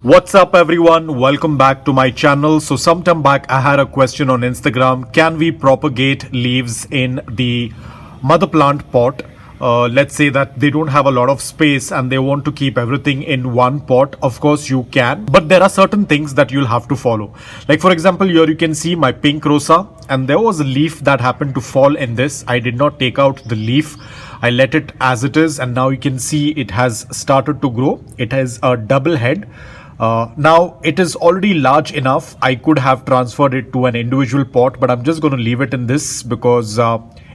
What's up everyone, welcome back to my channel. So sometime back I had a question on Instagram, can we propagate leaves in the mother plant pot? Let's say that they don't have a lot of space and they want to keep everything in one pot. Of course you can, but there are certain things that you'll have to follow. Like for example, here you can see my pink rosa, and there was a leaf that happened to fall in this. I did not take out the leaf, I let it as it is, and now you can see it has started to grow. It has a double head. Now it is already large enough. I could have transferred it to an individual pot, but I'm just going to leave it in this because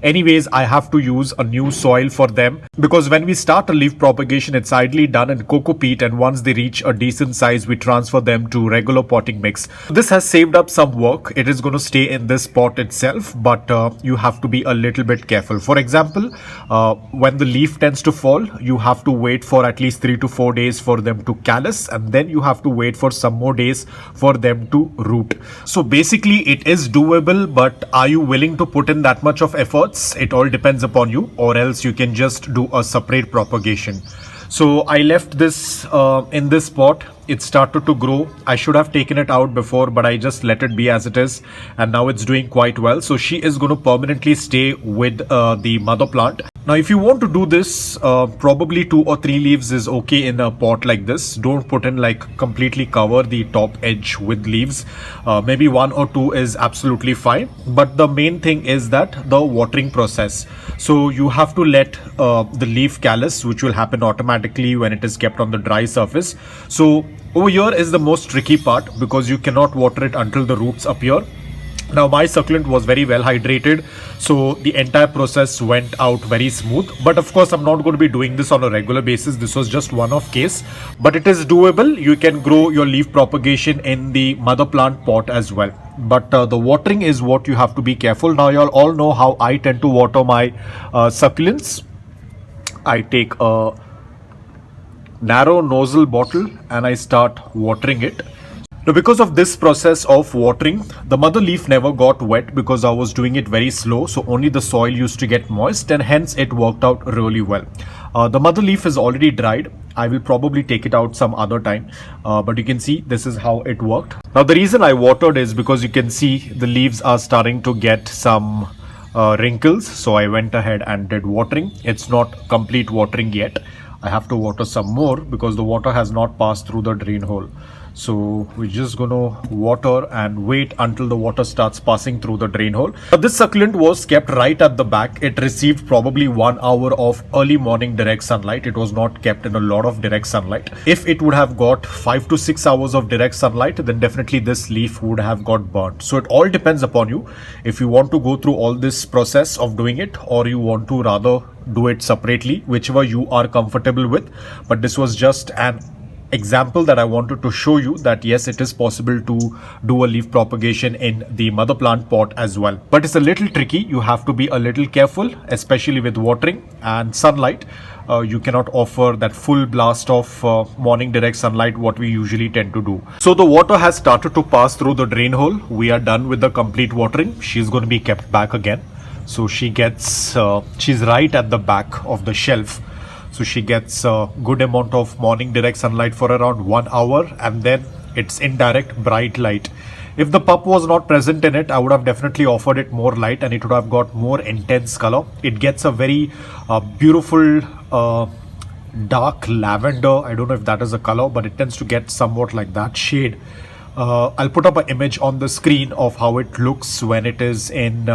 anyways I have to use a new soil for them, because when we start a leaf propagation it's ideally done in coco peat, and once they reach a decent size we transfer them to regular potting mix. This has saved up some work. It is going to stay in this pot itself, but you have to be a little bit careful. For example, when the leaf tends to fall, you have to wait for at least 3 to 4 days for them to callus, and then you have to wait for some more days for them to root. So basically it is doable, but are you willing to put in that much of effort? It all depends upon you, or else you can just do a separate propagation. So I left this in this pot. It started to grow. I should have taken it out before, but I just let it be as it is, and now it's doing quite well. So she is going to permanently stay with the mother plant. Now if you want to do this, probably 2 or 3 leaves is okay in a pot like this. Don't put in like completely cover the top edge with leaves. Maybe 1 or 2 is absolutely fine, but the main thing is that the watering process. So you have to let the leaf callus, which will happen automatically when it is kept on the dry surface. So over here is the most tricky part, because you cannot water it until the roots appear. Now my succulent was very well hydrated, so the entire process went out very smooth. But of course I'm not going to be doing this on a regular basis. This was just one-off case, but it is doable. You can grow your leaf propagation in the mother plant pot as well. But the watering is what you have to be careful. Now you all know how I tend to water my succulents. I take a narrow nozzle bottle and I start watering it. Now because of this process of watering, the mother leaf never got wet because I was doing it very slow, so only the soil used to get moist, and hence it worked out really well. The mother leaf is already dried. I will probably take it out some other time, but you can see this is how it worked. Now the reason I watered is because you can see the leaves are starting to get some wrinkles, so I went ahead and did watering. It's not complete watering yet. I have to water some more because the water has not passed through the drain hole. So we're just gonna water and wait until the water starts passing through the drain hole. This succulent was kept right at the back. It received probably 1 hour of early morning direct sunlight. It was not kept in a lot of direct sunlight. If it would have got 5 to 6 hours of direct sunlight, then definitely this leaf would have got burnt. So it all depends upon you. If you want to go through all this process of doing it, or you want to rather do it separately, whichever you are comfortable with. But this was just an example that I wanted to show you, that yes, it is possible to do a leaf propagation in the mother plant pot as well. But it's a little tricky. You have to be a little careful, especially with watering and sunlight. You cannot offer that full blast of morning direct sunlight what we usually tend to do. So the water has started to pass through the drain hole. We are done with the complete watering. She's going to be kept back again. So she gets, she's right at the back of the shelf. So she gets a good amount of morning direct sunlight for around 1 hour, and then it's indirect bright light. If the pup was not present in it, I would have definitely offered it more light and it would have got more intense color. It gets a very beautiful dark lavender. I don't know if that is a color, but it tends to get somewhat like that shade. I'll put up an image on the screen of how it looks when it is in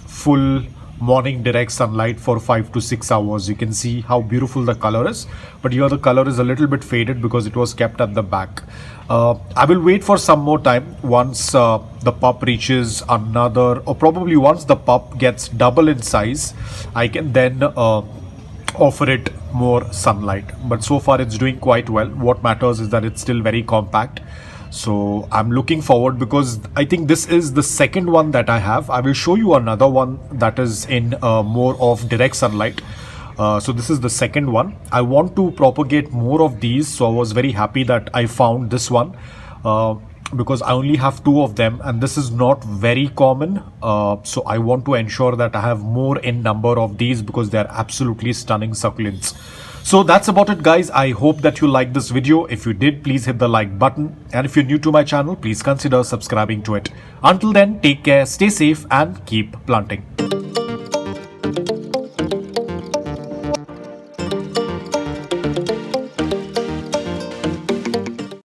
full morning direct sunlight for 5 to 6 hours. You can see how beautiful the color is, but here the color is a little bit faded because it was kept at the back. I will wait for some more time. Once the pup reaches another, or probably once the pup gets double in size, I can then offer it more sunlight. But so far it's doing quite well. What matters is that it's still very compact. So I'm looking forward, because I think this is the second one that I have. I will show you another one that is in more of direct sunlight. So this is the second one. I want to propagate more of these, so I was very happy that I found this one, because I only have 2 of them and this is not very common. So I want to ensure that I have more in number of these, because they are absolutely stunning succulents. So that's about it, guys. I hope that you liked this video. If you did, please hit the like button. And if you're new to my channel, please consider subscribing to it. Until then, take care, stay safe, and keep planting.